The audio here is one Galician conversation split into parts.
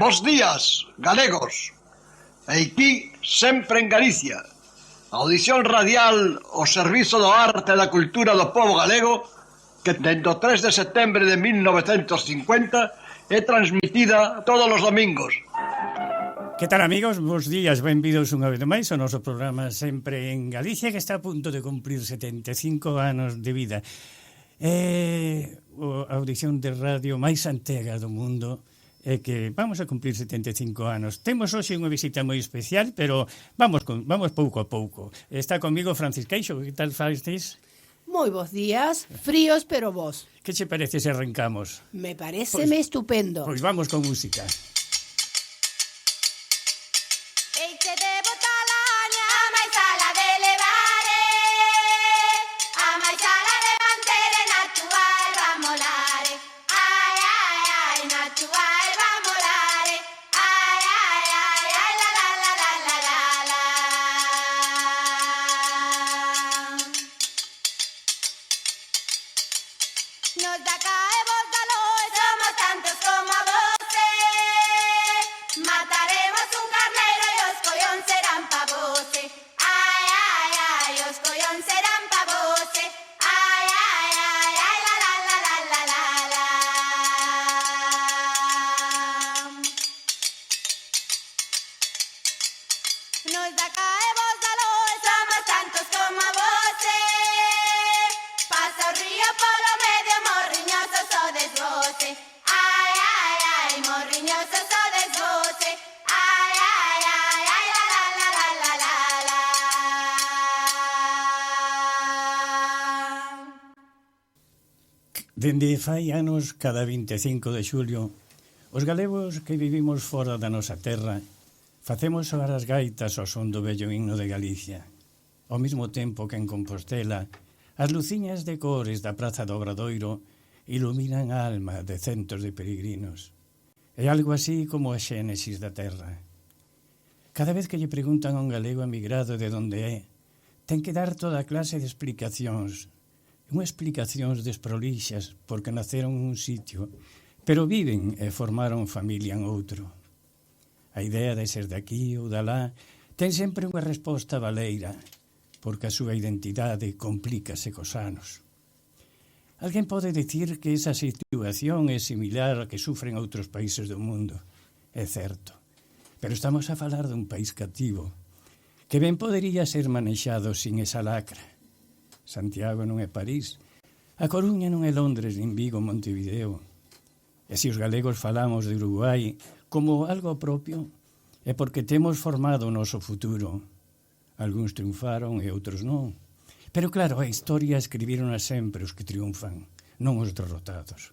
Bos días, galegos. Aquí, sempre en Galicia. Audición radial ao servizo do arte e da cultura do povo galego que dende o 3 de setembro de 1950 é transmitida todos os domingos. Que tal, amigos? Bos días, benvidos unha vez máis ao noso programa Sempre en Galicia, que está a punto de cumplir 75 anos de vida. A audición de radio máis antiga do mundo é que vamos a cumplir 75 anos. Temos hoxe unha visita moi especial, pero vamos pouco a pouco. Está comigo Francis Queixo. Que tal, Francis? Moi bons días, fríos pero vos. Que che parece se arrancamos? Me pareceme estupendo. Pois vamos con música. Nos da caemos da luz, somos tantos como voce. Mataremos un carnero y os collón serán pa voce. Ay, ay, ay, os collón serán pa voce. Ay, ay, ay, ay, la la la la la la la. Nos da caemos da luz, somos tantos como voce. Pasa o río polo medio, morriñoso sodes voce. Ai, ai, ai, morriñoso sodes voce. Ai, ai, ai, ai, la la la la la la la. Dende fai anos, cada 25 de xulio, os galegos que vivimos fora da nosa terra facemos soar as gaitas ao son do bello himno de Galicia. Ao mesmo tempo que en Compostela, as luciñas de cores da Praza do Obradoiro iluminan a alma de centos de peregrinos. É algo así como a xénesis da terra. Cada vez que lle preguntan a un galego emigrado de onde é, ten que dar toda a clase de explicacións. Unhas explicacións desprolixas porque naceron nun sitio, pero viven e formaron familia en outro. A idea de ser daqui ou dalá ten sempre unha resposta baleira, porque a súa identidade complícase cos anos. Alguén pode dicir que esa situación é similar a que sufren outros países do mundo. É certo. Pero estamos a falar dun país cativo, que ben podería ser manexado sin esa lacra. Santiago non é París, A Coruña non é Londres, nin Vigo, Montevideo. E se os galegos falamos de Uruguai como algo propio, é porque temos formado o noso futuro. Algúns triunfaron e outros non. Pero claro, a historia escribírona sempre os que triunfan, non os derrotados.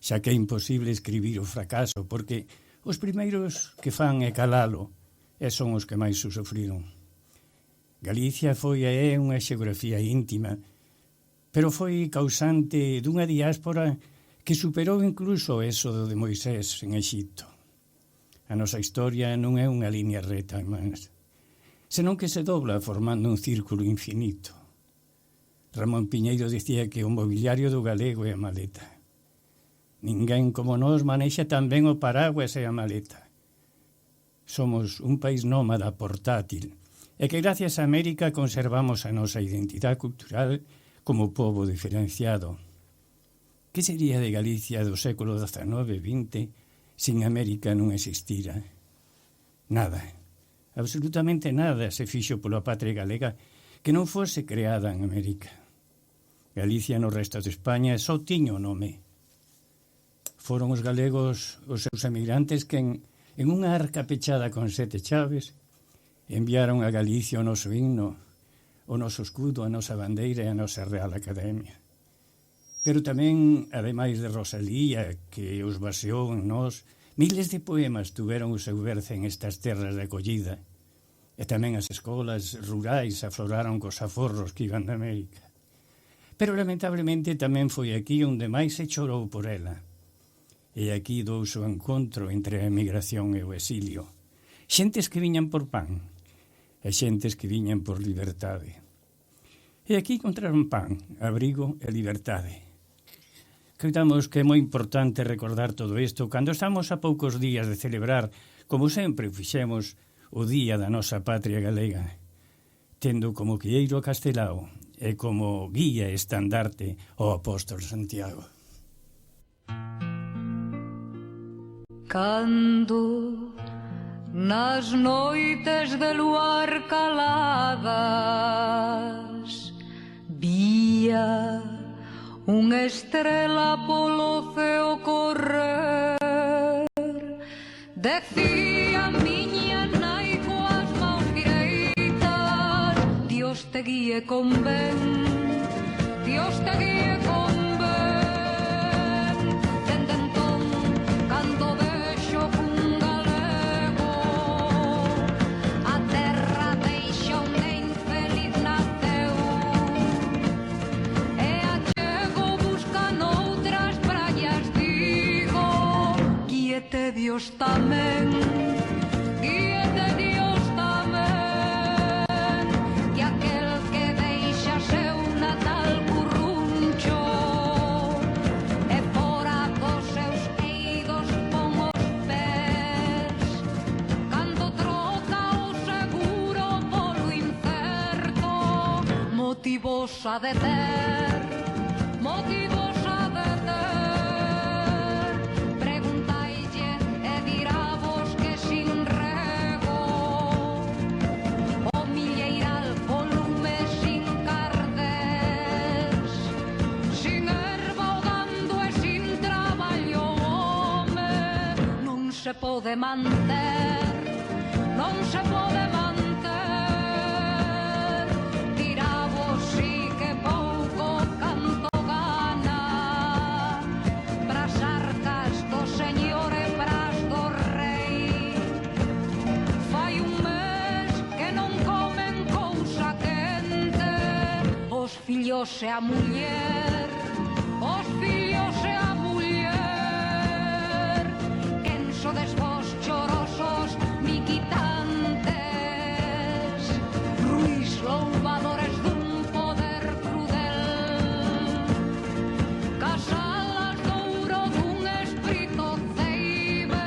Xa que é imposible escribir o fracaso, porque os primeiros que fan é calalo, e son os que máis o sofriron. Galicia foi e é unha xeografía íntima, pero foi causante dunha diáspora que superou incluso o éxodo de Moisés en Exipto. A nosa historia non é unha liña reta, irmáns, senón que se dobla formando un círculo infinito. Ramón Piñeiro dicía que o mobiliario do galego é a maleta. Ninguén como nós manexa tan ben o paraguas e a maleta. Somos un país nómada portátil e que gracias a América conservamos a nosa identidade cultural como pobo diferenciado. Que sería de Galicia do século XIX e XX sin América non existira? Nada, absolutamente nada se fixo pola patria galega que non fose creada en América. Galicia no resto de España só tiña o nome. Foron os galegos os seus emigrantes que en unha arca pechada con 7 chaves enviaron a Galicia o noso himno, o noso escudo, a nosa bandeira e a nosa Real Academia. Pero tamén, ademais de Rosalía, que os baseou en nós, miles de poemas tuveron o seu berce en estas terras de acollida. E tamén as escolas rurais afloraron cos aforros que iban de América. Pero, lamentablemente, tamén foi aquí onde máis se chorou por ela. E aquí dous o encontro entre a emigración e o exilio. Xentes que viñan por pan e xentes que viñan por liberdade. E aquí encontraron pan, abrigo e liberdade. Coitamos que é moi importante recordar todo isto cando estamos a poucos días de celebrar, como sempre fixemos, o Día da nosa Patria Galega, tendo como guieiro a Castelao e como guía e estandarte o apóstol Santiago. Cando nas noites de luar caladas vía unha estrela polo ceo correr, decía miña nai coas mãos direitas, Dios te guíe con ben, Dios te guíe con ben. Dende entón, cando vexo cun galego a terra deixa onde infeliz naceu, e achego busca noutras praias, digo, guíete Dios tamén, guíete Dios tamén, que aquel que deixa seu natal curruncho e fora dos seus eidos pon os pés, cando troca o seguro polo incerto, motivos a de ter, motivos a de ter. Preguntaille e diravos que sin rego o milleiral volume sin cardés, sin erva o gando e sin traballo o home non se pode manter, non se pode manter. Diravos si que pouco canto gana pras arcas do señor e pras do rei. Fai un mes que non comen cousa quente os fillos e a muller, os fillos e a muller. Quen sodes vos chorosos miquitantes, ruís louvadores dun poder crudel, casalas douro dun espírito ceibe,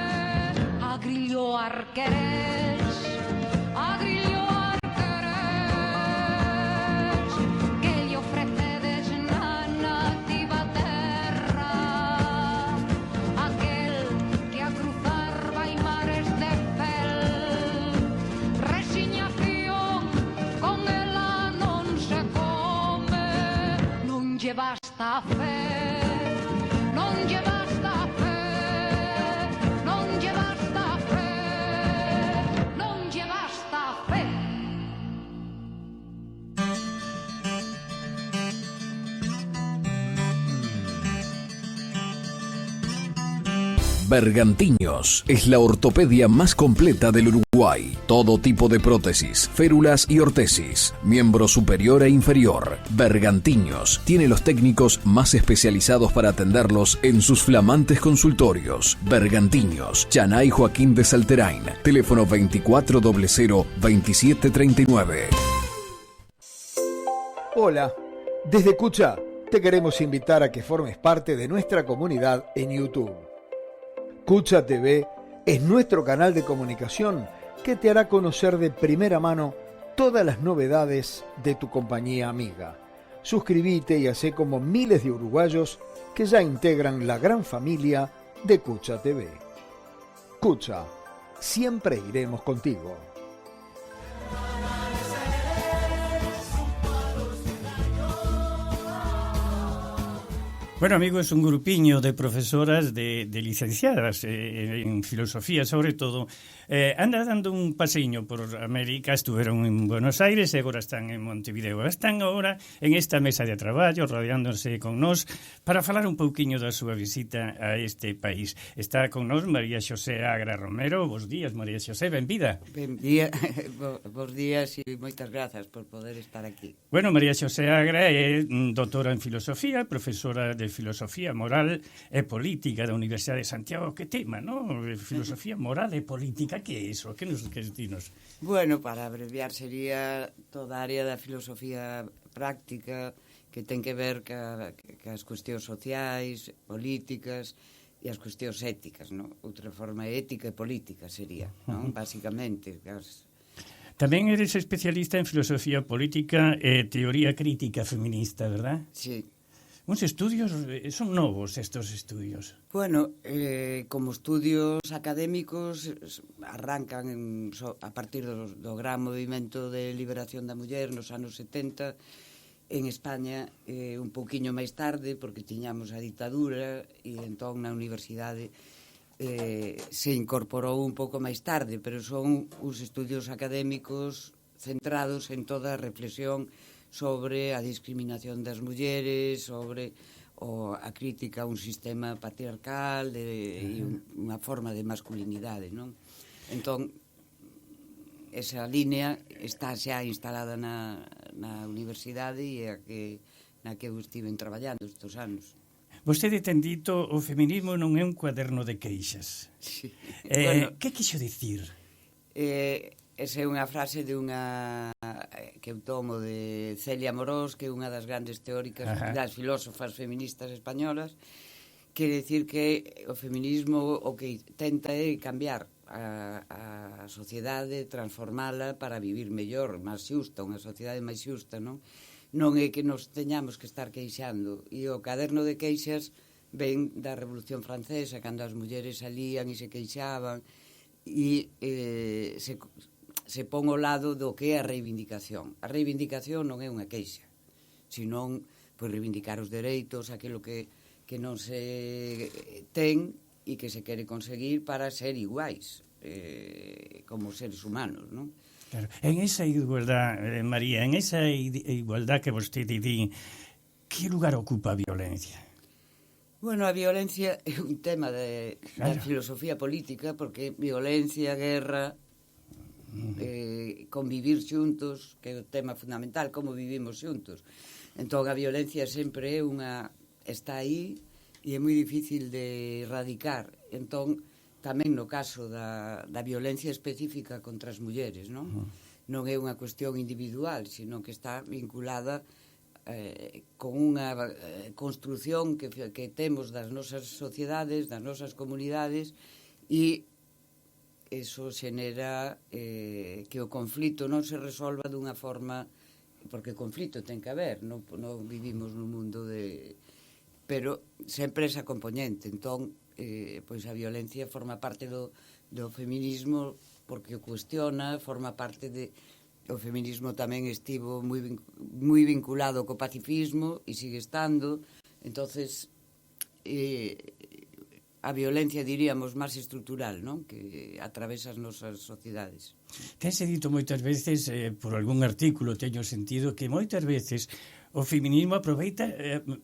a grillo arquerés, a grillo arquerés, que lle ofrecedes na nativa terra, aquel que a cruzar vai mares de fel, resignación, con ela non se come, non lle basta a fe, non lle basta a fe, non lle basta a fe, non lle basta a fe. Bergantiños es la ortopedia más completa del Uruguay. Todo tipo de prótesis, férulas y ortesis, miembro superior e inferior. Bergantiños tiene los técnicos más especializados para atenderlos en sus flamantes consultorios. Bergantiños, Chanay Joaquín de Salterain, teléfono 2400-2739. Hola, desde Cucha te queremos invitar a que formes parte de nuestra comunidad en YouTube. Cucha TV es nuestro canal de comunicación que te hará conocer de primera mano todas las novedades de tu compañía amiga. Suscríbete y hacé como miles de uruguayos que ya integran la gran familia de Cucha TV. Cucha, siempre iremos contigo. Bueno, amigos, un grupiño de profesoras de licenciadas en filosofía, sobre todo, anda dando un paseiño por América. Estuvieron en Buenos Aires e agora están en Montevideo. Están agora en esta mesa de traballo, rodeándose con nós, para falar un pouquiño da súa visita a este país. Está con nós María Xosé Agra Romero. Bos días, María Xosé, benvida. Bos días e moitas grazas por poder estar aquí. Bueno, María Xosé Agra é doutora en filosofía, profesora de filosofía moral e política da Universidade de Santiago. Que tema, non? Filosofía moral e política, que é iso? Que dinos? Bueno, para abreviar, sería toda a área da filosofía práctica que que ten que ver cas cuestións sociais, políticas e as cuestións éticas, non? Outra forma ética e política sería, non? Básicamente. Tamén eres especialista en filosofía política e teoría crítica feminista, verdad? Sí. Uns estudios, son novos estos estudios. Bueno, como estudios académicos arrancan a partir do gran movimento de liberación da muller nos anos 70 en España, un pouquiño máis tarde, porque tiñamos a ditadura e entón na universidade se incorporou un pouco máis tarde, pero son uns estudios académicos centrados en toda a reflexión sobre a discriminación das mulleres, sobre a crítica a un sistema patriarcal e unha forma de masculinidade, non? Entón, esa línea está xa instalada na universidade e na que eu estive traballando estes anos. Vostede ten dito o feminismo non é un cuaderno de queixas. Sí. Que quixo dicir? Esa é unha frase que eu tomo de Celia Amorós, que é unha das grandes teóricas das filósofas feministas españolas, quere dicir que o feminismo o que tenta é cambiar a sociedade, transformala para vivir mellor, máis xusta, unha sociedade máis xusta, non? Non é que nos teñamos que estar queixando. E o caderno de queixas ven da Revolución Francesa, cando as mulleres salían e se queixaban, e se pon ao lado do que é a reivindicación. A reivindicación non é unha queixa, senón pois, reivindicar os dereitos, aquilo que non se ten e que se quere conseguir para ser iguais como seres humanos, non? Claro. En esa igualdad, María, en esa igualdad que vostede di, que lugar ocupa a violencia? Bueno, a violencia é un tema da filosofía política, porque violencia, guerra, convivir xuntos, que é o tema fundamental, como vivimos xuntos. Entón, a violencia sempre está aí e é moi difícil de erradicar. Entón, tamén no caso da violencia específica contra as mulleres, non? Non é unha cuestión individual, sino que está vinculada con unha construción que temos das nosas sociedades, das nosas comunidades, e eso xenera que o conflito non se resolva dunha forma, porque o conflito ten que haber, non vivimos nun mundo pero sempre esa componente. Entón, pois a violencia forma parte do feminismo, porque o cuestiona, forma parte o feminismo tamén estivo moi vinculado co pacifismo e sigue estando. Entonces, a violencia, diríamos, máis estrutural, non? Que atravesa as nosas sociedades. Tense dito moitas veces, por algún artículo teño sentido, que moitas veces o feminismo aproveita,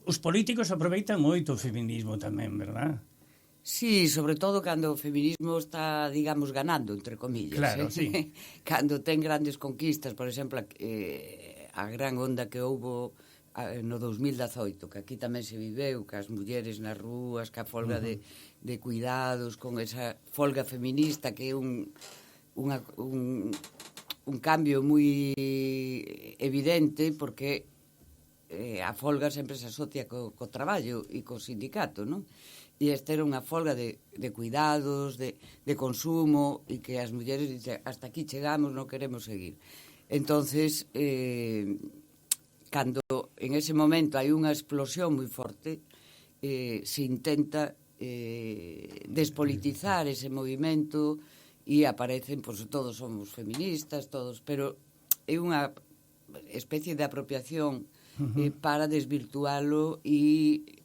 os políticos aproveitan moito o feminismo tamén, verdad? Sí, sobre todo cando o feminismo está, digamos, ganando, entre comillas. Claro, sí. Cando ten grandes conquistas, por exemplo, a gran onda que houbo no 2018, que aquí tamén se viveu, que as mulleres nas rúas, que a folga de cuidados, con esa folga feminista, que é un cambio moi evidente, porque a folga sempre se asocia co traballo e co sindicato, non? E esta era unha folga de cuidados, de consumo, e que as mulleres dicen, hasta aquí chegamos, non queremos seguir. Entonces, cando en ese momento hai unha explosión moi forte, se intenta despolitizar ese movimento e aparecen, pois, todos somos feministas, todos, pero é unha especie de apropiación para desvirtualo e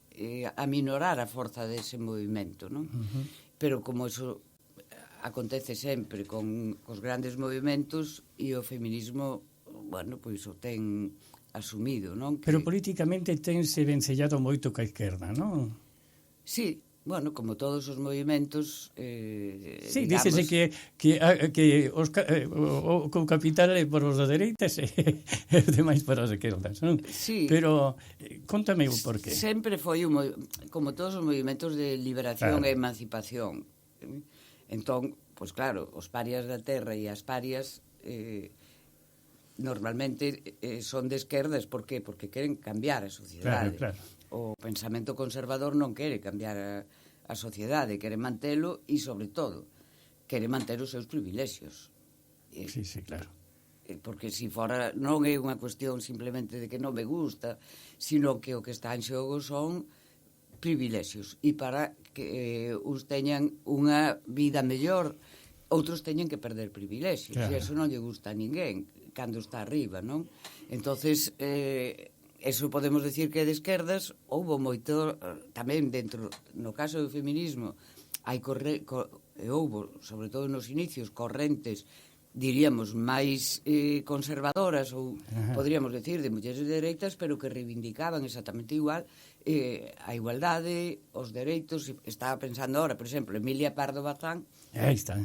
aminorar a forza dese movimento, non? Pero como eso acontece sempre con os grandes movimentos, e o feminismo, bueno, pois o ten asumido, non? Pero políticamente tense vencellado moito ca esquerda, non? Sí, bueno, como todos os movimentos, sí, dícese que o capital é por os da dereitas e os demais para as esquerdas, non? Sí. Pero contame o porqué. Sempre foi como todos os movimentos de liberación e emancipación. Entón, pois claro, os parias da terra e as parias normalmente son de esquerdas, por qué? Porque queren cambiar a sociedade. Claro. O pensamento conservador non quere cambiar a sociedade, quere mantelo e, sobre todo, quere manter os seus privilexios. Sí, claro. Porque se fora non é unha cuestión simplemente de que non me gusta, sino que o que está en xogo son privilexios, e para que uns teñan unha vida mellor, outros teñen que perder privilexios, e eso non lle gusta a ninguén cando está arriba, non? Entonces, eso podemos decir que de esquerdas houbo moito, tamén dentro, no caso do feminismo, houbo, sobre todo nos inicios, correntes, diríamos, máis conservadoras, ou podríamos decir, de mulleres de dereitas, pero que reivindicaban exactamente igual a igualdade, os dereitos. Estaba pensando ahora, por exemplo, Emilia Pardo Bazán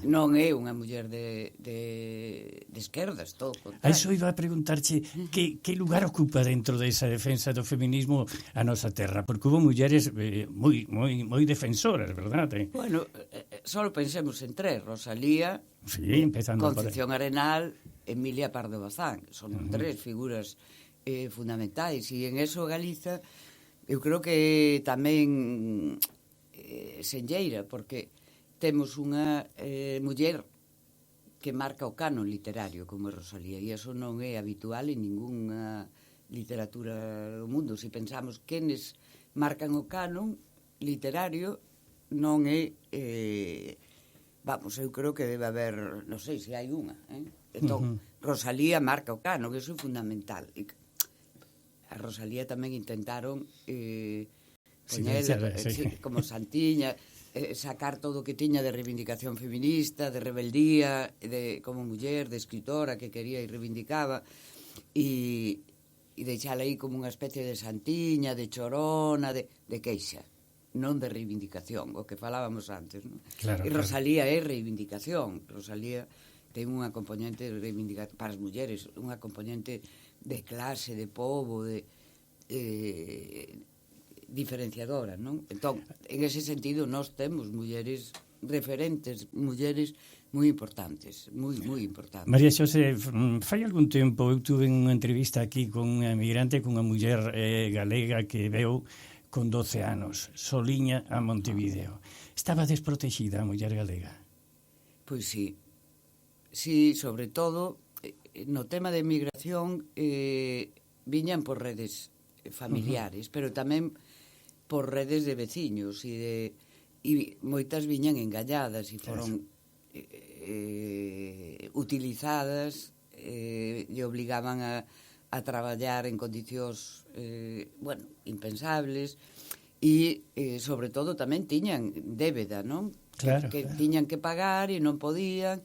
non é unha muller de esquerdas, todo o contrario. A iso iba a preguntarche que lugar ocupa dentro desa defensa do feminismo a nosa terra, porque hubo mulleres moi defensoras, verdade? Bueno, só pensemos en tres: Rosalía, empezando Concepción Arenal, Emilia Pardo Bazán. Son tres figuras fundamentais, e en eso Galiza eu creo que tamén senlleira, porque temos unha muller que marca o canon literario como é Rosalía, e eso non é habitual en ningunha literatura do mundo. Se pensamos quenes marcan o canon literario, non é vamos, eu creo que debe haber, non sei se hai unha, entón, Rosalía marca o canon, que eso é fundamental. A Rosalía tamén intentaron poñela como santiña, sacar todo o que tiña de reivindicación feminista, de rebeldía, como muller, de escritora que quería e reivindicaba, e deixala aí como unha especie de santiña, de chorona, de queixa, non de reivindicación, o que falábamos antes, non? E Rosalía é reivindicación. Rosalía ten unha componente de reivindicación para as mulleres, unha componente de clase, de pobo, diferenciadora, non? Entón, en ese sentido, nós temos mulleres referentes, mulleres moi importantes, moi importantes. María Xosé, fai algún tempo eu tuve unha entrevista aquí con unha migrante, con unha muller galega que veu con 12 anos, soliña a Montevideo. Estaba desprotexida a muller galega? Pois sí, sobre todo no tema de migración viñan por redes familiares, pero tamén por redes de veciños, e moitas viñan engalladas e foron utilizadas e obligaban a traballar en condicións impensables, e sobre todo tamén tiñan débeda, non? Que tiñan que pagar e non podían.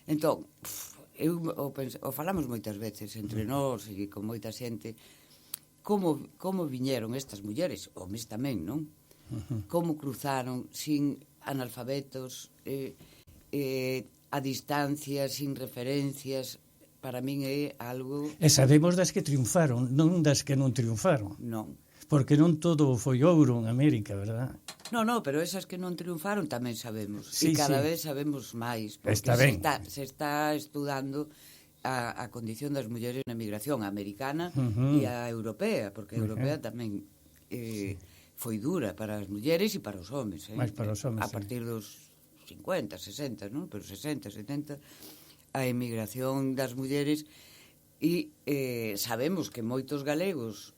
Entón, o falamos moitas veces entre nós e con moita xente, como viñeron estas mulleres, homes tamén, non? Como cruzaron sin analfabetos, a distancia, sin referencias. Para min é algo... E sabemos das que triunfaron, non das que non triunfaron. Non. Porque non todo foi ouro en América, verdad? Non, pero esas que non triunfaron tamén sabemos. E cada vez sabemos máis. Porque se está estudando a condición das mulleres na migración americana e a europea, porque a europea tamén foi dura para as mulleres e para os homes. Mais para os homes, a partir dos 50, 60, non? Pero 60, 70, a emigración das mulleres, e sabemos que moitos galegos,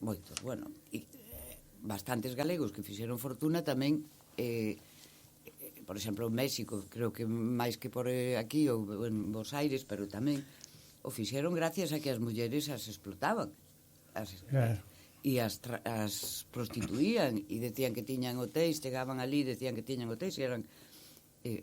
bastantes galegos que fixeron fortuna tamén, por exemplo, en México, creo que máis que por aquí, ou en Bos Aires, pero tamén o fixeron gracias a que as mulleres as explotaban. E as prostituían, e decían que tiñan hotéis, chegaban ali, decían que tiñan hotéis, e eran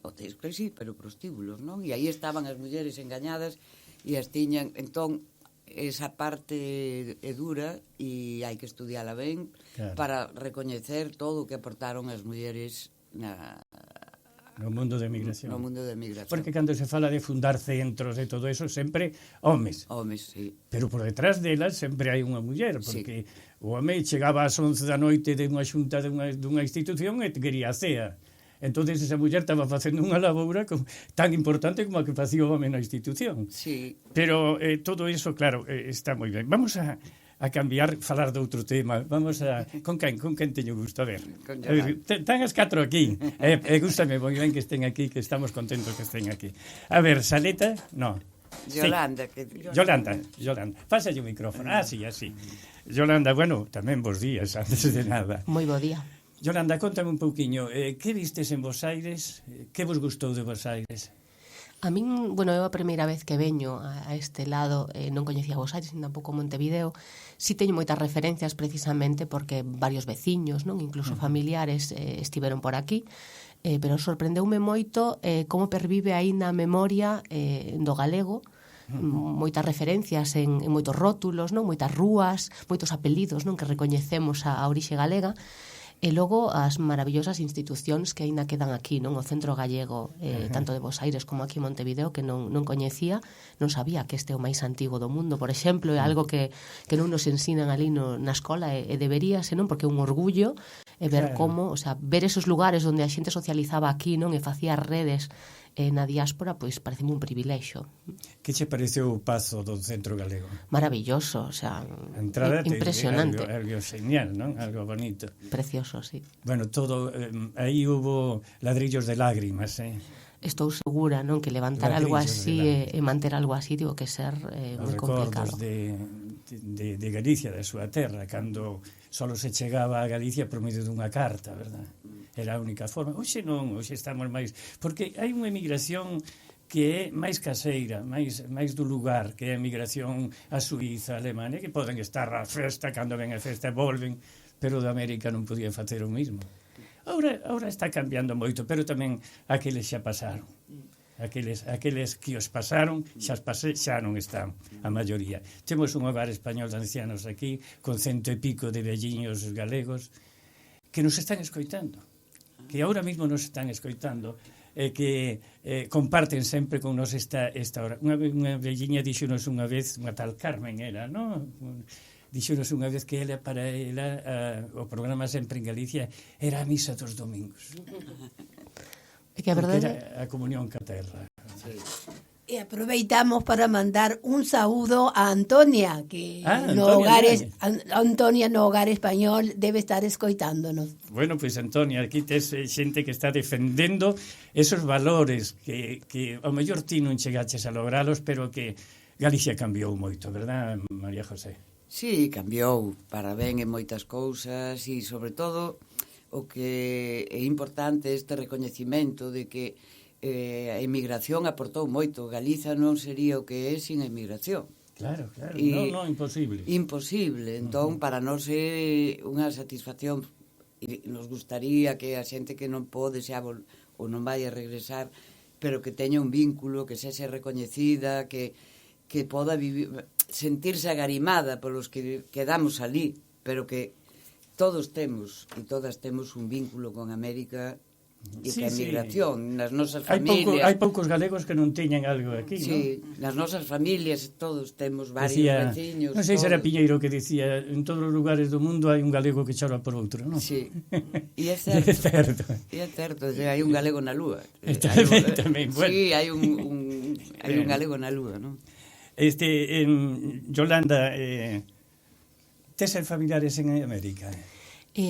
hotéis, claro, sí, pero prostíbulos, non? E aí estaban as mulleres engañadas e as tiñan. Entón, esa parte é dura e hai que estudiala ben para recoñecer todo o que aportaron as mulleres no mundo de migración. No mundo de migración. Porque cando se fala de fundar centros e todo eso, sempre homes. Homes, sí. Pero por detrás delas sempre hai unha muller, porque o home chegaba ás 11 da noite de unha xunta dunha institución e quería a cea. Entonces esa muller estaba facendo unha laboura tan importante como a que facía o home na institución. Sí. Pero todo iso, claro, está moi ben. Vamos a cambiar, falar de outro tema. Vamos a... Con quen teño gusto? A ver. Están as 4 aquí. Gústame moi ben que estén aquí, que estamos contentos que estén aquí. A ver, Saleta? No. Yolanda. Sí. Yolanda. Pásalle o micrófono. Así. Yolanda, bueno, tamén bos días, antes de nada. Moi bo día. Yolanda, contame un pouquiño, que vistes en Bos Aires? Que vos gustou de Bos Aires? A min, bueno, é a primeira vez que veño a este lado, non coñecía Bos Aires, nin tampouco Montevideo. Si teño moitas referencias precisamente porque varios veciños, non, incluso familiares estiveron por aquí, pero sorprendeume moito como pervive aí na memoria do galego, moitas referencias en moitos rótulos, non, moitas rúas, moitos apelidos, non, que recoñecemos a orixe galega. E logo as maravillosas institucións que aínda quedan aquí, non? O Centro Gallego, tanto de Bos Aires como aquí en Montevideo, que non coñecía, non sabía que este é o máis antigo do mundo, por exemplo, é algo que non nos ensinan ali na escola e deberíase, non? Porque é un orgullo ver como, o sea, ver esos lugares onde a xente socializaba aquí, non? E facía redes na diáspora, pois pareceme un privilexio. Que che pareceu o pazo do Centro Galego? Maravilloso, o sea, impresionante. Algo genial, non? Algo bonito. Precioso, sí. Bueno, todo, aí hubo ladrillos de lágrimas, Estou segura, non, que levantar algo así e manter algo así tivo que ser moi complicado. Os recordos de Galicia, da súa terra, cando solo se chegaba a Galicia por medio dunha carta, verdad? Era a única forma. Hoxe non, hoxe estamos máis... Porque hai unha emigración que é máis caseira, máis do lugar, que é a emigración a Suíza, a Alemania, que poden estar a festa, cando ven a festa volven, pero de América non podían facer o mismo. Ahora está cambiando moito, pero tamén aqueles xa pasaron. Aqueles que os pasaron xa non están, a maioría. Temos un hogar español de ancianos aquí, con 100 e pico de velliños galegos, que nos están escoitando, que ahora mismo nos están escoitando, que comparten sempre con nos esta hora. Unha velliña dixonos unha vez, unha tal Carmen era, non? Dixonos unha vez que para ela o programa Sempre en Galicia era a misa dos domingos. É que a verdade... Era a comunión ca terra. Sí. E aproveitamos para mandar un saúdo a Antonia, que Antonia no hogar español debe estar escoitándonos. Bueno, pois Antonia, aquí tes xente que está defendendo esos valores que ao mellor ti non chegaches a logralos, pero que Galicia cambiou moito, verdad, María José? Sí, cambiou para ben en moitas cousas e, sobre todo, o que é importante este recoñecimento de que a emigración aportou moito. Galiza non sería o que é sin emigración. Claro. Non, imposible. Imposible. Entón, para nós é unha satisfacción. E nos gustaría que a xente que non pode ou non vai a regresar, pero que teña un vínculo, que sexe recoñecida, que poda sentirse agarimada polos que quedamos ali, pero que todos temos e todas temos un vínculo con América e que a emigración, nas nosas familias... Hai poucos galegos que non teñen algo aquí, sí, non? Nas nosas familias todos temos varios veciños. Non sei se era Piñeiro que dicía, en todos os lugares do mundo hai un galego que chora por outro, non? Sí, e é certo. E é certo, hai un galego na lúa. Tamén, bueno. Sí, hai un galego na lúa, non? Yolanda, tes familiares en América?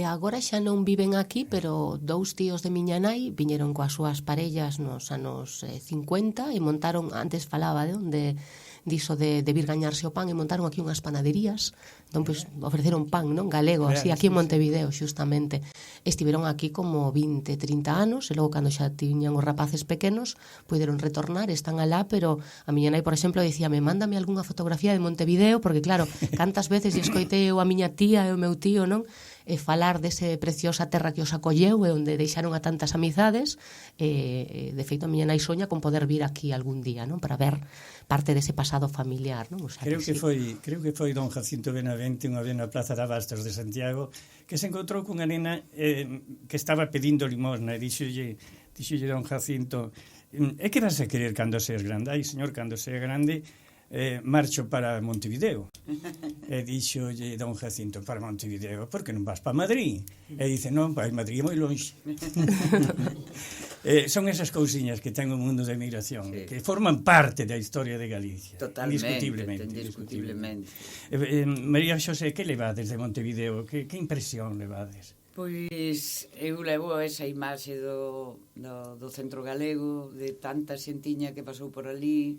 Agora xa non viven aquí, pero 2 tíos de miña nai viñeron coas súas parellas nos anos 50 e montaron, antes falaba diso de vir gañarse o pan, e montaron aquí unhas panaderías, entón pois ofreceron pan, non, galego, así, aquí en Montevideo, xustamente. Estiveron aquí como 20, 30 anos, e logo cando xa tiñan os rapaces pequenos, puderon retornar, están alá, pero a miña nai, por exemplo, dicíame, mándame algunha fotografía de Montevideo, porque claro, cantas veces lle escoitei eu a miña tía e o meu tío, non? E falar dese preciosa terra que os acolleu e onde deixaron a tantas amizades, de feito a miña nai soña con poder vir aquí algún día, non? Para ver parte dese pasado familiar, non? O sea, creo que foi don Jacinto Benavente unha vez na Plaza de Abastos de Santiago que se encontrou cunha nena que estaba pedindo limosna e dixolle don Jacinto, é que vas a querer cando seas grande? Ai, señor, cando sea grande marcho para Montevideo. E dixolle don Jacinto, para Montevideo, por que non vas para Madrid? E dice, non, para Madrid é moi longe. Son esas cousiñas que ten o mundo da emigración, que forman parte da historia de Galicia. Indiscutiblemente. María Xosé, que levades de Montevideo? Que impresión levades? Pois eu levo esa imaxe do centro galego, de tanta xentiña que pasou por ali.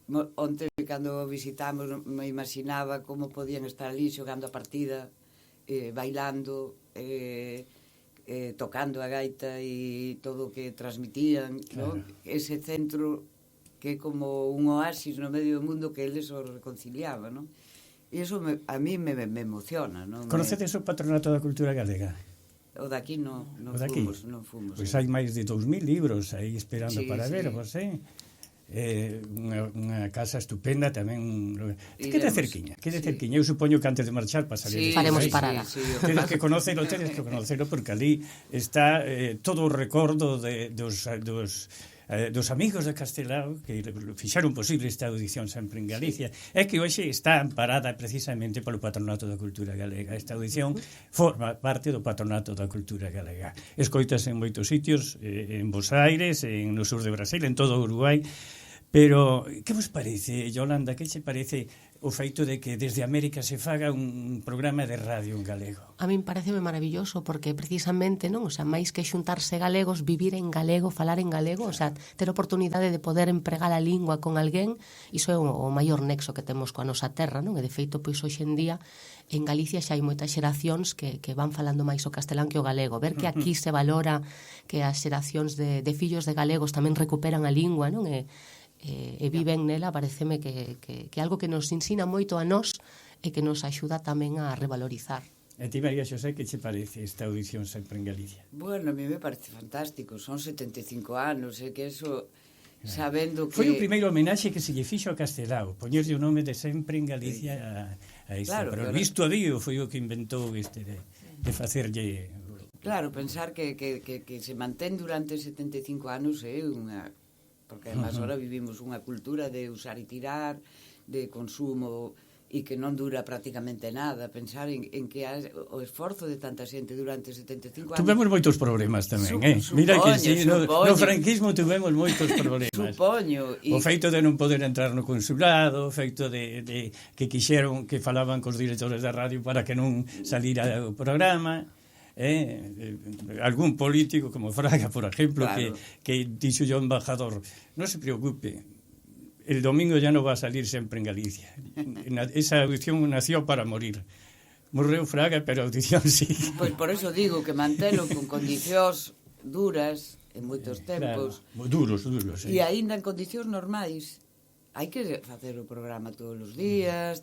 Onte, cando visitamos, me imaginaba como podían estar ali xogando a partida, bailando, tocando a gaita e todo o que transmitían, claro. ¿No? Ese centro que é como un oasis no medio do mundo que eles o reconciliaban, ¿no? E iso a mí me emociona, ¿no? Conocedes o Patronato da Cultura Galega? O daqui non fomos. Pois hai máis de 2000 libros aí esperando para veros, unha casa estupenda tamén. Quede cerquiña. Eu supoño que antes de marchar pasaréis. Faremos parada. Tedes que conocelo porque ali está todo o recordo dos amigos de Castelao que fixaron posible esta audición sempre en Galicia, é que hoxe está amparada precisamente polo Patronato da Cultura Galega. Esta audición forma parte do Patronato da Cultura Galega. Escoitas en moitos sitios, en Bos Aires, no sur de Brasil, en todo o Uruguai. Pero, que vos parece, Yolanda, que che parece o feito de que desde América se faga un programa de radio en galego? A min pareceme maravilloso porque precisamente, non, o sea, máis que xuntarse galegos, vivir en galego, falar en galego, o sea, ter oportunidade de poder empregar a lingua con alguén, iso é o maior nexo que temos coa nosa terra, non? E de feito, pois hoxe en día en Galicia xa hai moitas xeracións que van falando máis o castelán que o galego. Ver que aquí se valora que as xeracións de fillos de galegos tamén recuperan a lingua, non? E viven nela, pareceme que algo que nos ensina moito a nós e que nos axuda tamén a revalorizar. E ti, María Xosé, que che parece esta audición sempre en Galicia? Bueno, a mí me parece fantástico, son 75 anos, que eso, sabendo que... Foi o primeiro homenaxe que se lle fixo a Castelao, poñerlle o nome de sempre en Galicia a isto, claro, pero visto a Dio foi o que inventou de facerlle... Claro, pensar que se mantén durante 75 anos é unha... Porque además ahora vivimos unha cultura de usar e tirar, de consumo, e que non dura prácticamente nada. Pensar en que o esforzo de tanta xente durante 75 anos... Tuvemos moitos problemas tamén, Mira que sí, no franquismo tuvemos moitos problemas. Supoño. O feito de non poder entrar no consulado, o feito de que quixeron que falaban cos directores da radio para que non salira o programa... algún político como Fraga, por ejemplo, claro. que dixo yo embajador, no se preocupe, el domingo ya no va a salir sempre en Galicia. Esa audición nació para morir. Morreu Fraga, pero a audición sí. Pois por eso digo que mantelo con condicións duras en moitos tempos. Claro, duros, E aínda en condicións normais hai que facer o programa todos os días,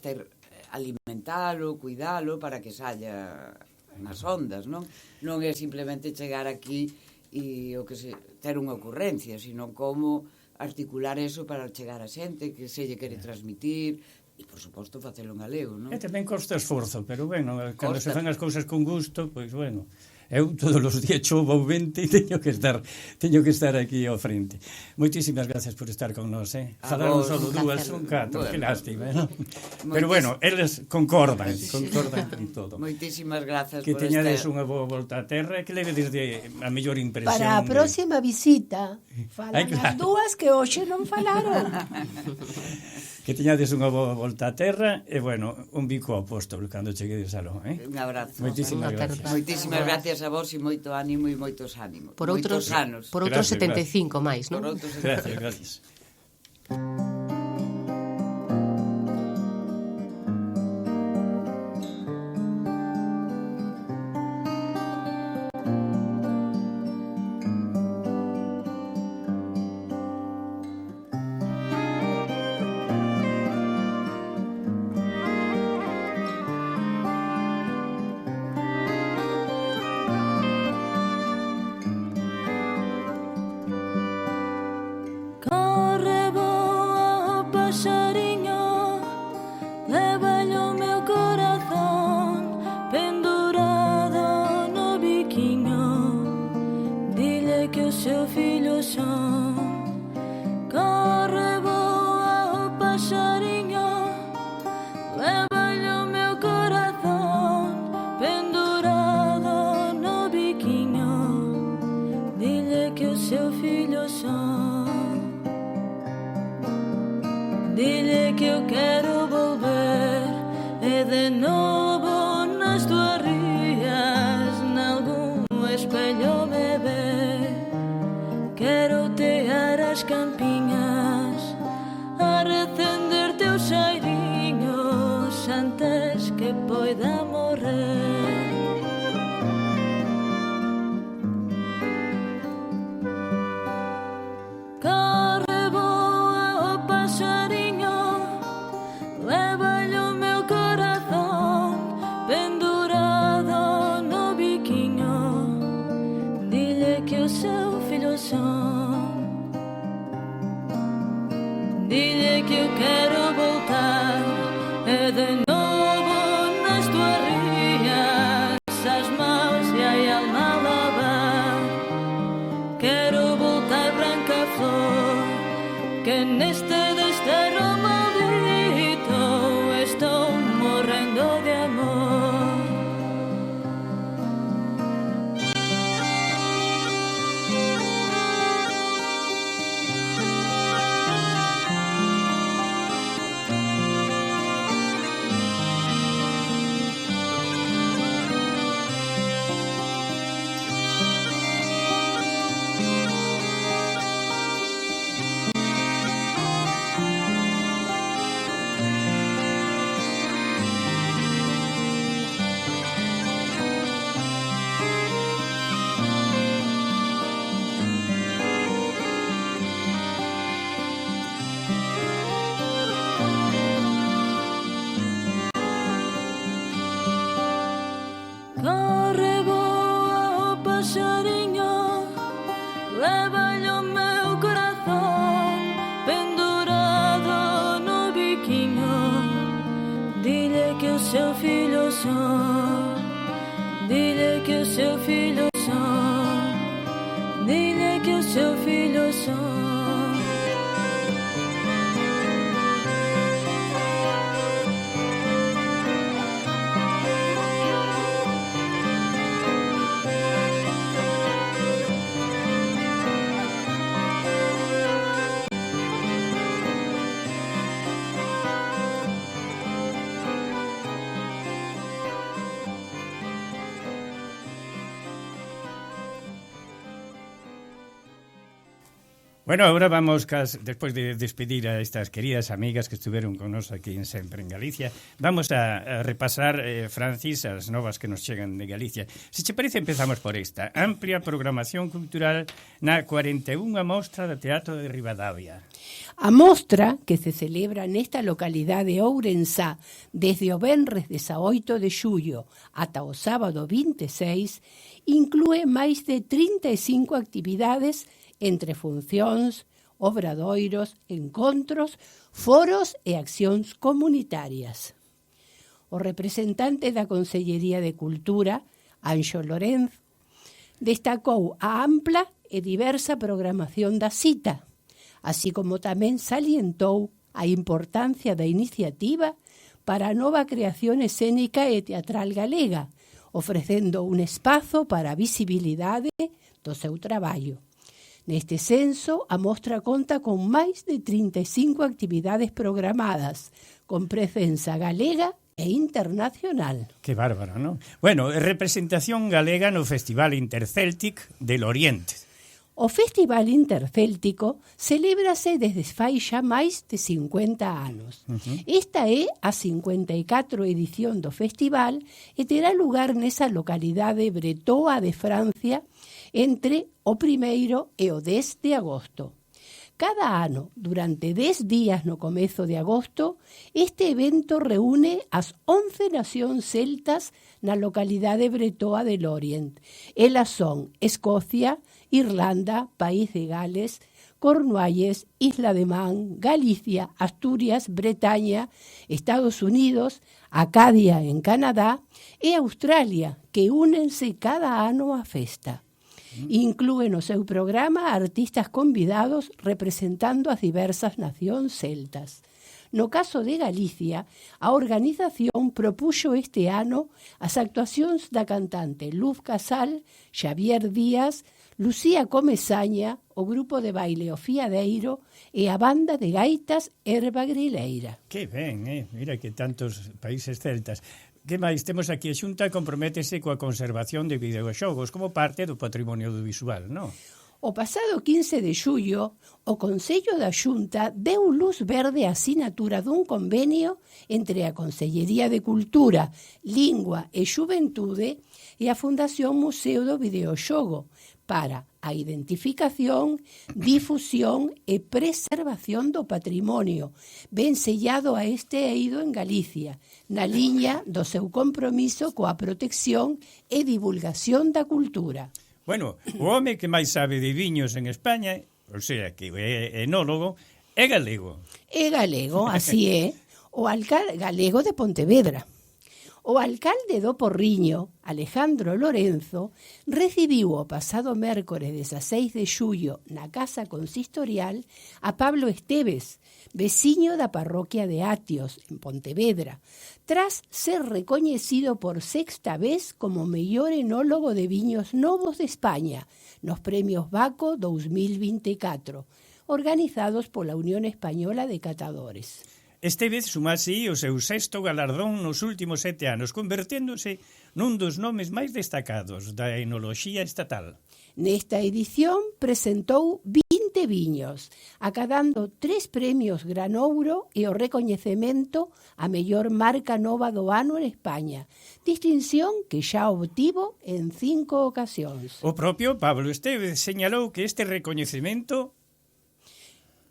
alimentalo, cuidalo para que saia nas ondas, non? Non é simplemente chegar aquí e ter unha ocurrencia, sino como articular eso para chegar a xente que se lle quere transmitir e, por suposto, facelo en galego, non? E tamén costa esforzo, pero, bueno, cando se fan as cousas con gusto, pois, bueno... Eu todos os días chova ou vente e teño que estar aquí ao frente. Moitísimas gracias por estar con nós, Falaron só dúas, son 4, que lástima, non? Pero bueno, eles concordan con todo. Moitísimas gracias por estar. Que teñades unha boa volta á terra e que levedes a mellor impresión. Para a próxima visita, falan as dúas que hoxe non falaron. Que teñades unha boa volta á terra e, bueno, un bico ao apóstolo cando cheguedes aló, Un abrazo. Moitísimas gracias. Moitísimas gracias a vos e moito ánimo e moitos ánimos. Por outros 75 máis, non? Gracias. Corre, voa, o paxarinho. son. Dile que eu quero volver e de novo nas tuas rías, nalgún espello me ver. Quero tear as campiñas a recender teus cheirinhos antes que poida morrer. Corre voa o paxariño, lévalle o meu corazón pendurado no biquiño. Dile que o seu fillo son. Dile que eu quero voltar e de novo nas tuas rías as mãos e a alma lavar. Quero voltar branca flor que neste desterro maldito estou morrendo de amor. Corre voa o paxariño, lévalle o meu corazón pendurado no biquiño. Dile que o seu fillo son. Dile que o seu fillo son. Dile que o seu fillo son. Bueno, ahora vamos, después de despedir a estas queridas amigas que estuvieron con nos aquí en Sempre en Galicia, vamos a repasar, Francis, as novas que nos chegan de Galicia. Se che parece, empezamos por esta. Amplia programación cultural na 41ª Mostra de Teatro de Ribadavia. A mostra, que se celebra nesta localidade ourensá desde o venres 18 de xullo ata o sábado 26, inclúe máis de 35 actividades entre funcións, obradoiros, encontros, foros e accións comunitarias. O representante da Consellería de Cultura, Anxo Lorenzo, destacou a ampla e diversa programación da cita, así como tamén salientou a importancia da iniciativa para a nova creación escénica e teatral galega, ofrecendo un espazo para a visibilidade do seu traballo. Neste senso, a mostra conta con máis de 35 actividades programadas, con presenza galega e internacional. Que bárbaro, non? Bueno, representación galega no Festival Interceltic del Oriente. O Festival Intercéltico celébrase desde fai xa máis de 50 anos. Esta é a 54 edición do festival e terá lugar nesa localidade bretoa de Francia entre o 1º e o 10 de agosto. Cada ano, durante 10 días no comezo de agosto, este evento reúne as 11 nacións celtas na localidade bretoa de Lorient. Elas son Escocia, Irlanda, País de Gales, Cornualles, Isla de Man, Galicia, Asturias, Bretaña, Estados Unidos, Acadia en Canadá e Australia, que únense cada ano á festa. Inclúe no seu programa artistas convidados representando as diversas nacións celtas. No caso de Galicia, a organización propuxo este ano as actuacións da cantante Luz Casal, Xavier Díaz, Lucía Comesaña, o grupo de baile O Fiadeiro e a banda de gaitas Erva Grileira. Que ben, mira que tantos países celtas. Que máis? Temos aquí a Xunta comprométese coa conservación de videoxogos como parte do patrimonio audiovisual, non? O pasado 15 de xullo, o Consello da Xunta deu luz verde á asinatura dun convenio entre a Consellería de Cultura, Lingua e Xuventude e a Fundación Museo do Videoxogo para a identificación, difusión e preservación do patrimonio, ben sellado a este eido en Galicia, na liña do seu compromiso coa protección e divulgación da cultura. Bueno, o home que máis sabe de viños en España, o sea, que é enólogo, é galego. É galego, así é, o alcalde galego de Pontevedra. O alcalde do Porriño, Alejandro Lorenzo, recibiu o pasado mércores 16 de xullo na Casa Consistorial a Pablo Esteves, veciño da parroquia de Atios, en Pontevedra, tras ser recoñecido por sexta vez como mellor enólogo de viños novos de España nos premios Baco 2024, organizados pola Unión Española de Catadores. Esteves sumase o seu sexto galardón nos últimos 7 anos, converténdose nun dos nomes máis destacados da enoloxía estatal. Nesta edición presentou 20 viños, acadando 3 premios Gran Ouro e o recoñecemento a mellor marca nova do ano en España, distinción que xa obtivo en 5 ocasións. O propio Pablo Esteves señalou que este recoñecemento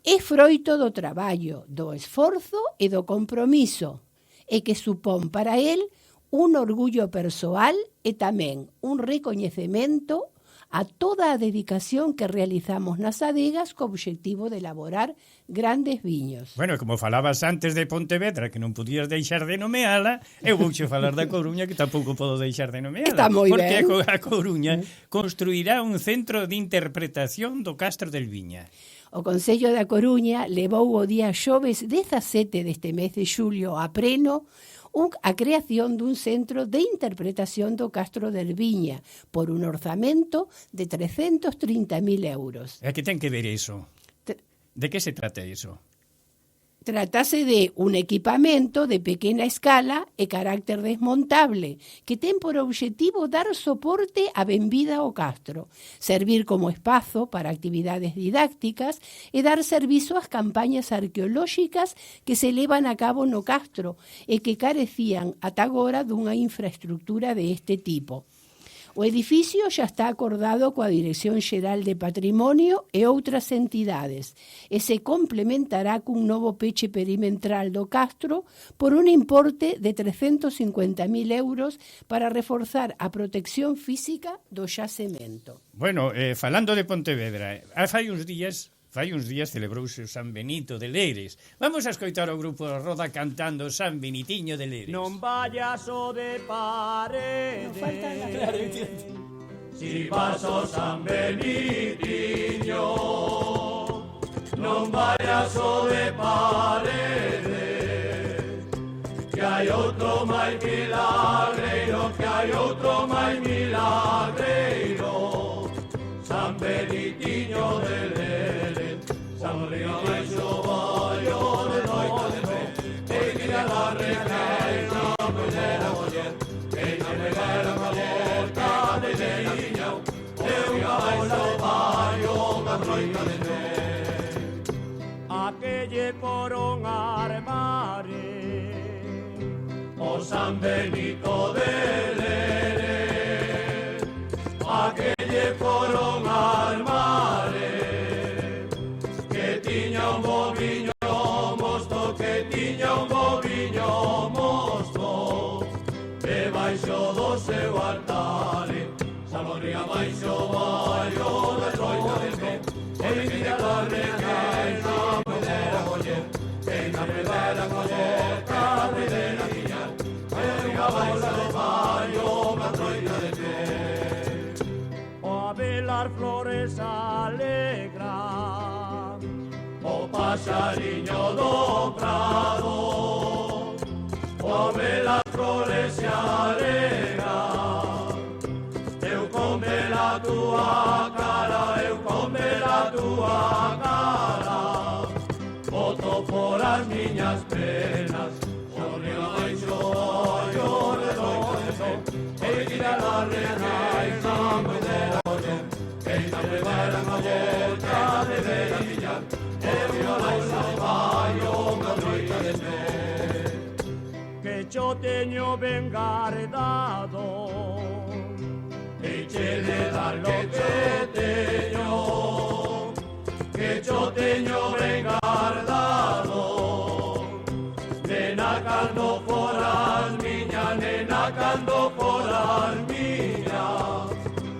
é froito do traballo, do esforzo e do compromiso, e que supón para él un orgullo persoal e tamén un recoñecemento a toda a dedicación que realizamos nas adegas co obxectivo de elaborar grandes viños. Bueno, como falabas antes de Pontevedra, que non podías deixar de nomeala, eu vouche falar da Coruña, que tampouco podo deixar de nomeala. Está moi porque ben. A Coruña construirá un centro de interpretación do Castro del Viña. O Concello da Coruña levou o día xoves 17 deste mes de xulio a pleno a creación dun centro de interpretación do Castro del Viña por un orzamento de 330.000 euros. E que ten que ver iso? De que se trata iso? Tratase de un equipamento de pequena escala e carácter desmontable que ten por obxectivo dar soporte á benvida ao Castro, servir como espazo para actividades didácticas e dar servizo ás campañas arqueolóxicas que se levan a cabo no Castro e que carecían ata agora dunha infraestructura de este tipo. O edificio xa está acordado coa Dirección Xeral de Patrimonio e outras entidades e se complementará cun novo peche perimetral do Castro por un importe de 350.000 euros para reforzar a protección física do xacemento. Bueno, falando de Pontevedra, fai uns días celebrouse o San Benito de Leires. Vamos a escoitar o grupo Roda cantando San Benitiño de Leires. Non vayas o de parede, si vas o San Benitiño. Non vayas o de parede, que hai outro máis milagreiro, que hai outro máis milagreiro. San Benitiño de Leires. San Benito vallo de noite de fe, e mira la requeira, me dera muller, e me dera muller, cada niño, eu vallo da noite de fe. Aquelle foron armare, o San Benito de Leires, aquelle foron armare, tiña un boviño mosto, que tiña un boviño mosto, debaixo do seu altare, saboría baixo vallo da troita de fe, e mira la requeira, me dera coller, que na me dera coller, carne de la niña, saboría baixo vallo da troita de fe. O a velar flores alegra, o pasariño do prado, o vela flores se alega, eu con vela tua cara. non levaran a volta de veriña, e unha bolsa de baño unha noite de mes. Que yo teño ben guardado, e che de dar lo que teño, que yo teño ben guardado. Nena cando foras miña, nena cando foras miña,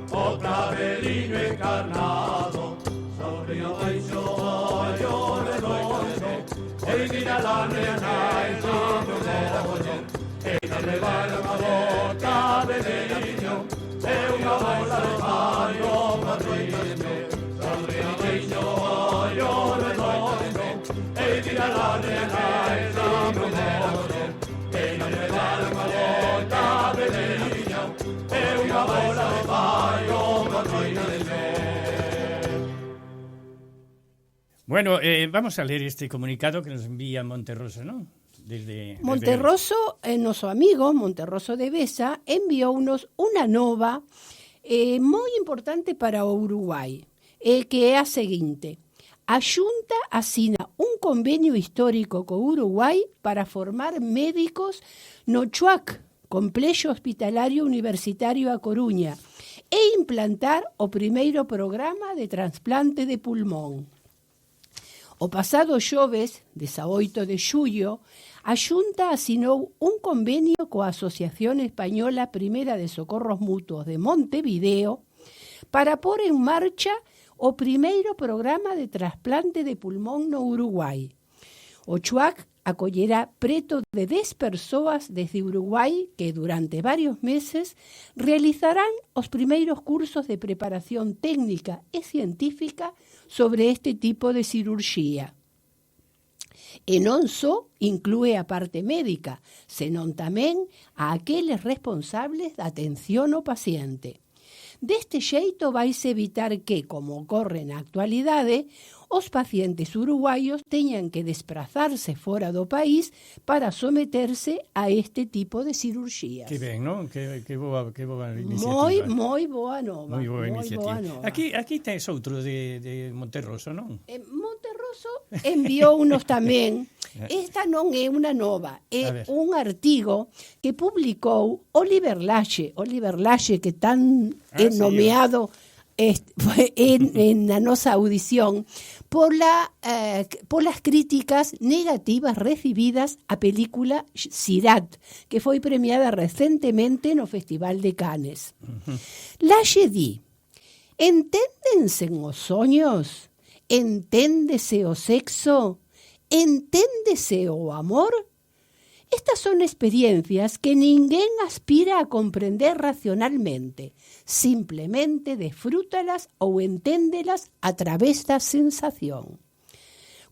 o claveliño encarnado, sobrio baixo ollo redondo, e mira la nena e non era muller, e non levaron a bota de niño, e unha bolsa de baño para rirme, sobrio baixo ollo redondo, e mira la nena e non era muller, e non levaron a bota de niño, e unha bolsa de baño para rirme. Bueno, vamos a leer este comunicado que nos envía Monterroso, ¿no? Desde Monterroso, noso amigo Monterroso de Besa, enviounos unha nova moi importante para o Uruguai, que é a seguinte. A Xunta asina un convenio histórico co Uruguai para formar médicos no CHUAC, Complexo Hospitalario Universitario a Coruña, e implantar o primeiro programa de trasplante de pulmón. O pasado xoves, 18 de xullo, a Xunta asinou un convenio coa Asociación Española Primeira de Socorros Mutuos de Montevideo para pôr en marcha o primeiro programa de trasplante de pulmón no Uruguai. O CHUAC acollerá preto de 10 persoas desde Uruguai que durante varios meses realizarán os primeiros cursos de preparación técnica e científica sobre este tipo de cirurxía. E non só inclúe a parte médica, senón tamén a aqueles responsables da atención ao paciente. Deste xeito vaise evitar que, como ocorre na actualidade, os pacientes uruguaios teñan que desplazarse fora do país para someterse a este tipo de cirurxías. Que ben, non? Que boa iniciativa. Moi boa nova. Moi boa iniciativa. Boa nova. Aquí tes outro de Monterroso, non? Monterroso enviounos tamén. Esta non é unha nova, é un artigo que publicou Oliver Laxe que tan nomeado en a nosa audición polas críticas negativas recibidas á película Sirat, que foi premiada recentemente no Festival de Cannes. Laxe di: enténdense os soños, enténdese o sexo, enténdese o amor. Estas son experiencias que ninguén aspira a comprender racionalmente, simplemente desfrútalas ou enténdelas a través da sensación.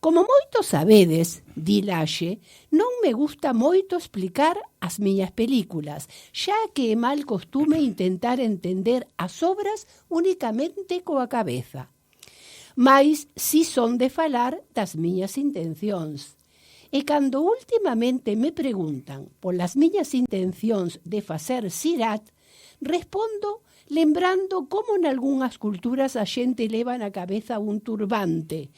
Como moitos sabedes, di Laxe, non me gusta moito explicar as miñas películas, xa que é mal costume intentar entender as obras únicamente coa cabeza. Mais si son de falar das miñas intencións. E cando últimamente me preguntan polas miñas intencións de facer Sirat, respondo lembrando como nalgúnas culturas a xente leva na cabeza un turbante.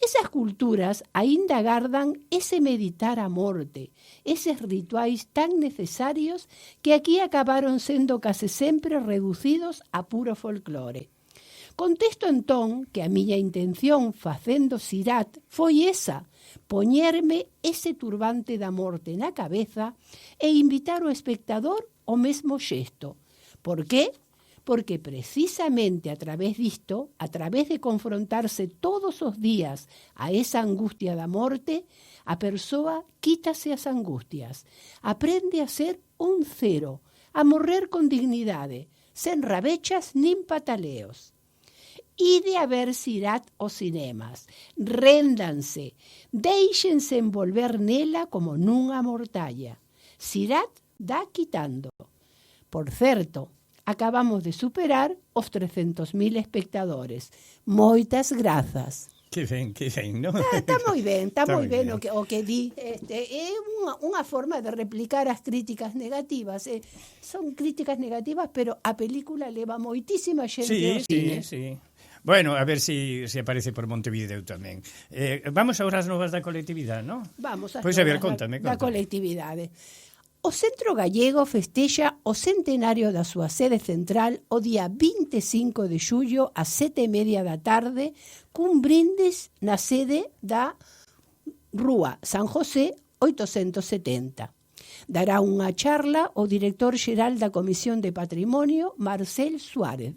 Esas culturas aínda gardan ese meditar a morte, eses rituais tan necesarios que aquí acabaron sendo case sempre reducidos a puro folclore. Contesto entón que a miña intención facendo Sirat foi esa, poñerme ese turbante da morte na cabeza e invitar o espectador ao mesmo xesto. Por qué? Porque precisamente a través disto, a través de confrontarse todos os días a esa angustia da morte, a persoa quítase as angustias, aprende a ser un cero, a morrer con dignidade, sen rabechas nin pataleos. Ide a ver Sirat aos cinemas, réndanse, déixense envolver nela como nunha mortalla. Sirat dá quitando. Por certo, acabamos de superar os 300.000 espectadores. Moitas grazas. Que ben, non? Está moi ben o que di. É unha forma de replicar as críticas negativas. Son críticas negativas, pero a película leva moitísima xente ao cine. Sí. Bueno, a ver se aparece por Montevideo tamén. Vamos agora ás novas da colectividade, non? Vamos ás Pois a ver, novas contame. da colectividade. O Centro Gallego festexa o centenario da súa sede central o día 25 de xullo ás 7:30 da tarde cun brindes na sede da Rúa San José 870. Dará unha charla o director xeral da Comisión de Patrimonio, Marcel Suárez.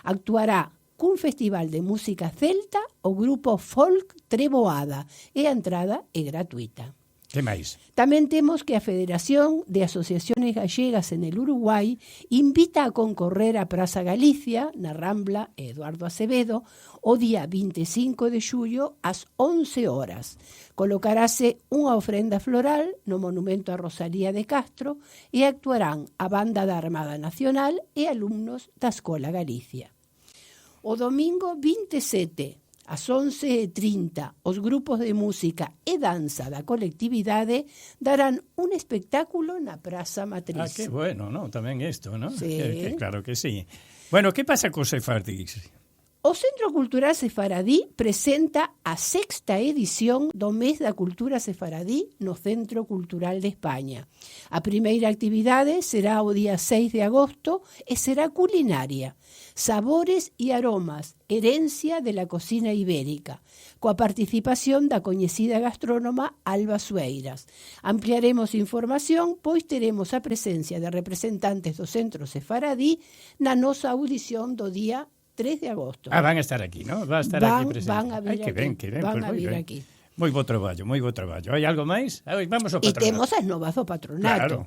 Actuará cun festival de música celta o grupo Folk Treboada e a entrada é gratuita. Que máis? Tamén temos que a Federación de Asociaciones Gallegas en el Uruguai invita a concorrer a Praza Galicia, na Rambla Eduardo Acevedo, o día 25 de xullo ás 11 horas. Colocarase unha ofrenda floral no monumento a Rosalía de Castro e actuarán a Banda da Armada Nacional e alumnos da Escola Galicia. O domingo 27 ás 11:30, os grupos de música e danza da colectividade darán un espectáculo na Praza Matriz. Ah, que bueno, ¿no? Tamén isto, ¿no? Sí. Claro que sí. Bueno, que pasa co Sefardís? O Centro Cultural Sefaradí presenta a 6ª edición do Mes da Cultura Sefaradí no Centro Cultural de España. A primeira actividade será o día 6 de agosto e será culinaria. Sabores e aromas, herencia de la cocina ibérica, coa participación da coñecida gastrónoma Alba Sueiras. Ampliaremos información, pois teremos a presencia de representantes do Centro Sefaradí na nosa audición do día 3 de agosto. Ah, van a estar aquí, ¿no? Va a estar aquí presente. Van a vir que aquí. Que ben, van pues a vir aquí. Moi bo traballo, moi bo traballo. Hai algo máis? Vamos ao E patronato. temos as novas do patronato. Claro.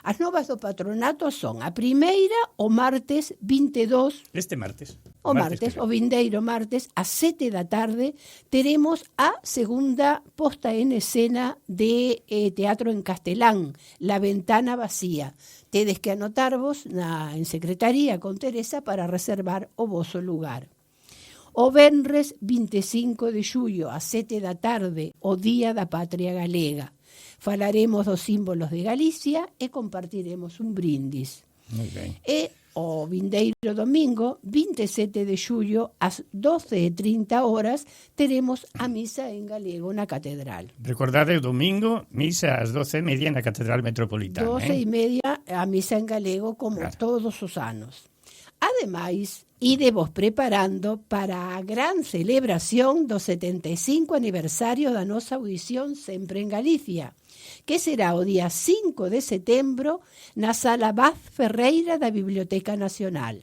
As novas do patronato son a primeira o martes 22. Este martes. O martes, o vindeiro martes, ás 7 da tarde, teremos a segunda posta en escena de teatro en castelán, La Ventana Vacía. Tedes que anotarvos en secretaría con Teresa para reservar o voso lugar. O venres 25 de xullo ás 7 da tarde, o Día da Patria Galega. Falaremos dos símbolos de Galicia e compartiremos un brindis. Moi ben. E o vindeiro domingo, 27 de xullo, ás 12:30 horas, teremos a misa en galego na catedral. Recordade o domingo, misa ás 12:30 na Catedral Metropolitana. 12:30 a misa en galego como Claro. todos os anos. Ademais, idevos preparando para a gran celebración do 75 aniversario da nosa audición Sempre en Galicia, que será o día 5 de setembro na Sala Vaz Ferreira da Biblioteca Nacional.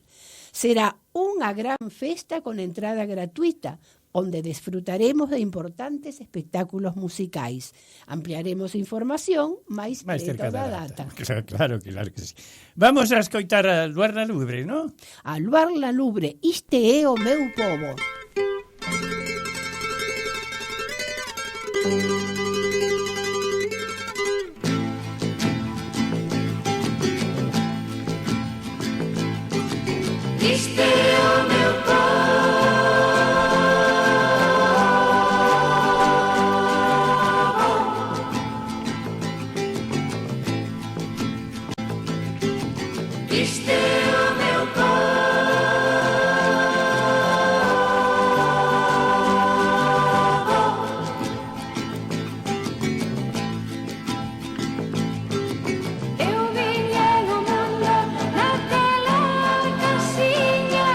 Será unha gran festa con entrada gratuita, onde desfrutaremos de importantes espectáculos musicais. Ampliaremos información máis preto da data. Claro que sí. Vamos a escoitar a Luar la Lubre, ¿no? A Luar la Lubre, este é o meu pobo. Este é o meu povo. Este é o meu povo. Eu vinha no mundo naquela casinha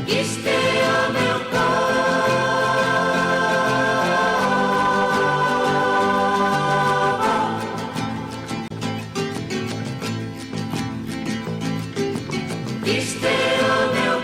Este é o meu povo. Este é o meu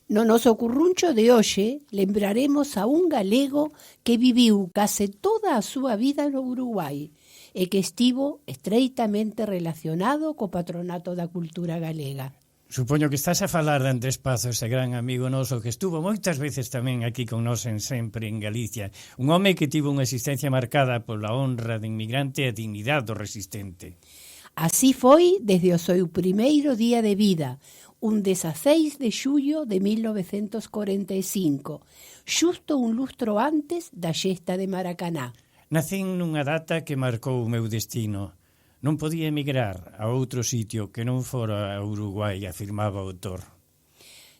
No noso curruncho de hoxe lembraremos a un galego que viviu case toda a súa vida no Uruguai e que estivo estreitamente relacionado co patronato da cultura galega. Supoño que estás a falar de Andrés Pazos, ese gran amigo noso que estuvo moitas veces tamén aquí con nós en Sempre en Galicia. Un home que tivo unha existencia marcada pola honra de inmigrante e a dignidade do resistente. Así foi desde o seu primeiro día de vida, un 16 de xullo de 1945, xusto un lustro antes da xesta de Maracaná. Nacín nunha data que marcou o meu destino. Non podía emigrar a outro sitio que non fora a Uruguai, afirmaba o autor.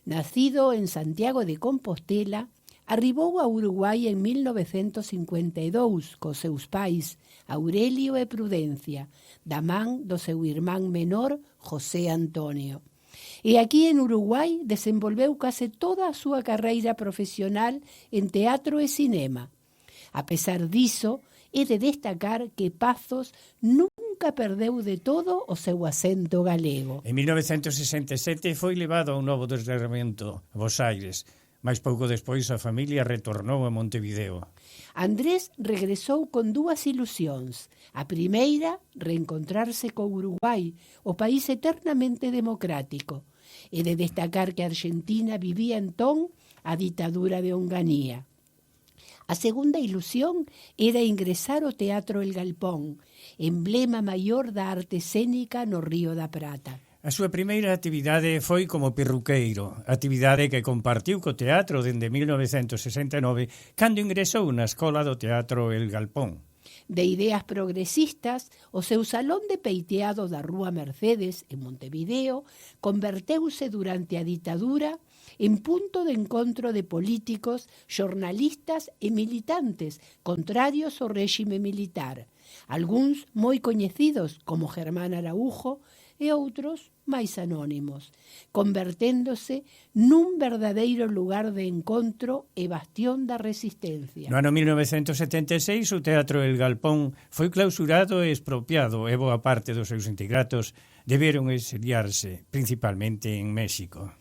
Nacido en Santiago de Compostela, arribou a Uruguai en 1952 cos seus pais, Aurelio e Prudencia, da man do seu irmán menor, José Antonio. E aquí en Uruguai desenvolveu case toda a súa carreira profesional en teatro e cinema. A pesar diso, é de destacar que Pazos nunca perdeu de todo o seu acento galego. En 1967 foi levado a un novo desgarramento a Bos Aires. Mais pouco despois a familia retornou a Montevideo. Andrés regresou con dúas ilusións. A primeira, reencontrarse co Uruguai, o país eternamente democrático. E de destacar que a Argentina vivía entón a ditadura de Onganía. A segunda ilusión era ingresar ao Teatro El Galpón, emblema maior da arte escénica no Río da Prata. A súa primeira actividade foi como perruqueiro, actividade que compartiu co teatro dende 1969, cando ingresou na Escola do Teatro El Galpón. De ideas progresistas, o seu salón de peiteado da Rúa Mercedes, en Montevideo, converteuse durante a ditadura en punto de encontro de políticos, xornalistas e militantes contrarios ao réxime militar, algúns moi coñecidos como Germán Araújo e outros máis anónimos, converténdose nun verdadeiro lugar de encontro e bastión da resistencia. No ano 1976 o Teatro El Galpón foi clausurado e expropiado e boa parte dos seus integrados deberon exiliarse, principalmente en México.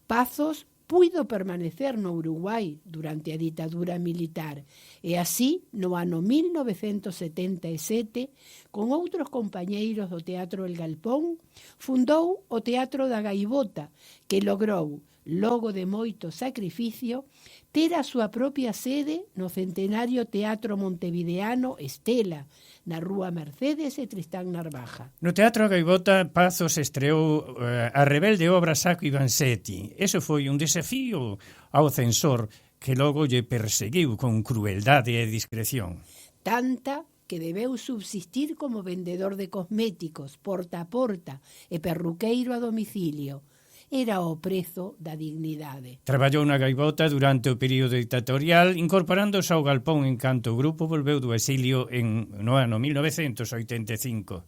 Pazos puido permanecer no Uruguai durante a ditadura militar e así, no ano 1977, con outros compañeiros do Teatro El Galpón, fundou o Teatro da Gaivota, que logrou, logo de moito sacrificio, ter a súa propia sede no centenario Teatro Montevideano Estela, na Rúa Mercedes e Tristán Narvaja. No Teatro Gaivota, Pazos estreou a rebelde obra Sacco e Vanzetti. Eso foi un desafío ao censor que logo lle perseguiu con crueldade e discreción. Tanta que debeu subsistir como vendedor de cosméticos, porta a porta e perruqueiro a domicilio. Era o prezo da dignidade. Traballou na Gaivota durante o período dictatorial, incorporándose ao Galpón en canto o grupo volveu do exilio no ano 1985.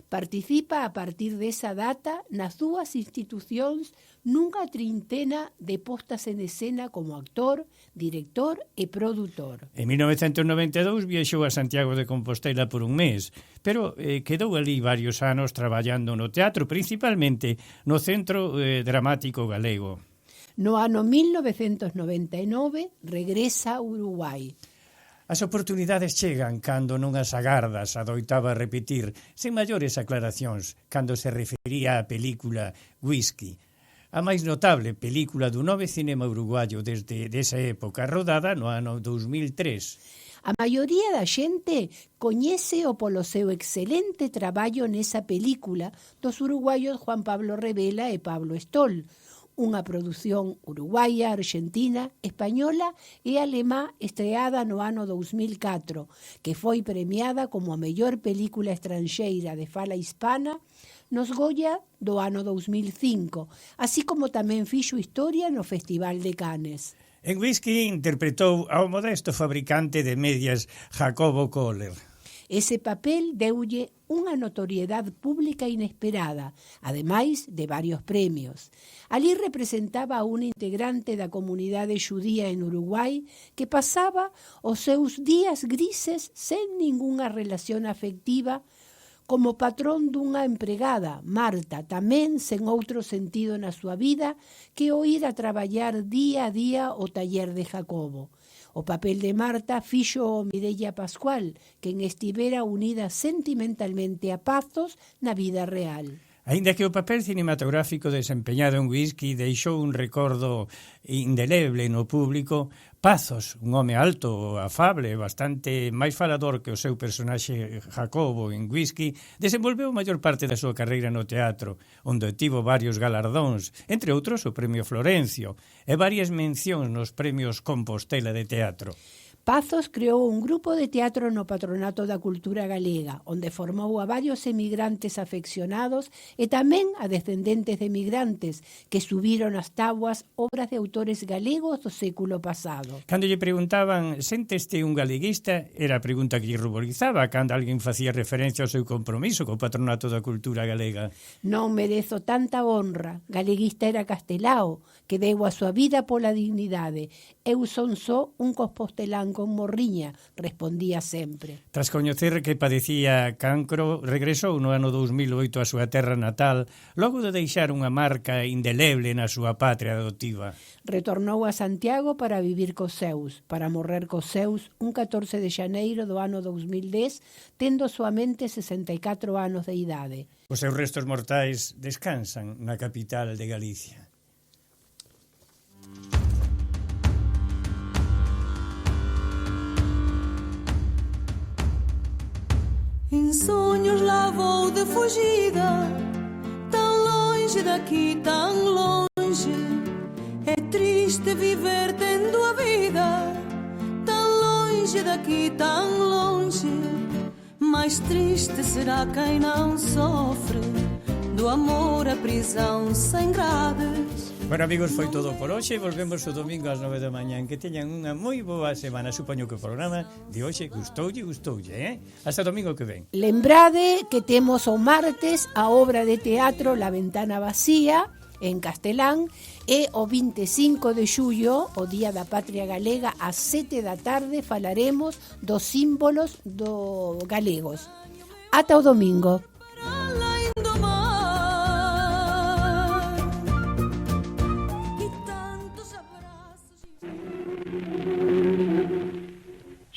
Participa a partir desa data nas dúas institucións nunha trintena de postas en escena como actor, director e produtor. En 1992 viaxou a Santiago de Compostela por un mes, pero quedou ali varios anos traballando no teatro, principalmente no Centro Dramático Galego. No ano 1999 regresa a Uruguai. As oportunidades chegan cando nunhas agardas, adoitaba repetir, sen maiores aclaracións, cando se refería á película Whisky, a máis notable película do novo cinema uruguayo desde esa época, rodada no ano 2003. A maioría da xente coñece o polo seu excelente traballo nesa película dos uruguaios Juan Pablo Revela e Pablo Stoll, unha produción uruguaia, argentina, española e alemá estreada no ano 2004, que foi premiada como a mellor película estranxeira de fala hispana nos Goya do ano 2005, así como tamén fixo historia no Festival de Cannes. En whisky interpretou ao modesto fabricante de medias Jacobo Kohler. Ese papel deulle unha notoriedade pública inesperada, ademais de varios premios. Alí representaba a un integrante da comunidade xudía en Uruguai que pasaba os seus días grises sen ningunha relación afectiva como patrón dunha empregada, Marta, tamén sen outro sentido na súa vida que o ir a traballar día a día o taller de Jacobo. O papel de Marta fixo Mireia Pascual, quen estivera unida sentimentalmente a Pazos na vida real. Aínda que o papel cinematográfico desempeñado en whisky deixou un recordo indeleble no público, Pazos, un home alto, afable, bastante máis falador que o seu personaxe Jacobo en whisky, desenvolveu a maior parte da súa carreira no teatro, onde tivo varios galardóns, entre outros o Premio Florencio, e varias mencións nos Premios Compostela de Teatro. Pazos creou un grupo de teatro no Patronato da Cultura Galega, onde formou a varios emigrantes afeccionados e tamén a descendentes de emigrantes que subiron as tabuas obras de autores galegos do século pasado. Cando lle preguntaban, senteste un galeguista, era a pregunta que lle ruborizaba cando alguén facía referencia ao seu compromiso co Patronato da Cultura Galega. Non merezo tanta honra. Galeguista era Castelao, que deu a súa vida pola dignidade. Eu son só un compostelán con morriña, respondía sempre. Tras coñecer que padecía cancro, regresou no ano 2008 á súa terra natal, logo de deixar unha marca indeleble na súa patria adotiva. Retornou a Santiago para vivir cos seus, para morrer cos seus un 14 de xaneiro do ano 2010, tendo soamente 64 anos de idade. Os seus restos mortais descansan na capital de Galicia. Em sonhos lá vou de fugida, tão longe daqui, tão longe. É triste viver tendo a vida tão longe daqui, tão longe. Mais triste será quem não sofre do amor a prisão sem grades. Bueno, amigos, foi todo por hoxe. Volvemos o domingo ás 9 da mañán. Que teñan unha moi boa semana. Supoño que o programa de hoxe gustoulle, eh? Hasta domingo que ven. Lembrade que temos o martes a obra de teatro La Ventana Vacía, en castelán, e o 25 de xullo, o Día da Patria Galega, ás 7 da tarde falaremos dos símbolos do galegos. Ata o domingo.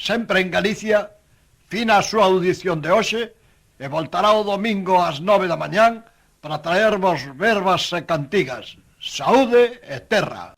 Sempre en Galicia, fina a súa audición de hoxe e voltará o domingo ás 9 da mañán para traervos verbas e cantigas. Saúde e terra.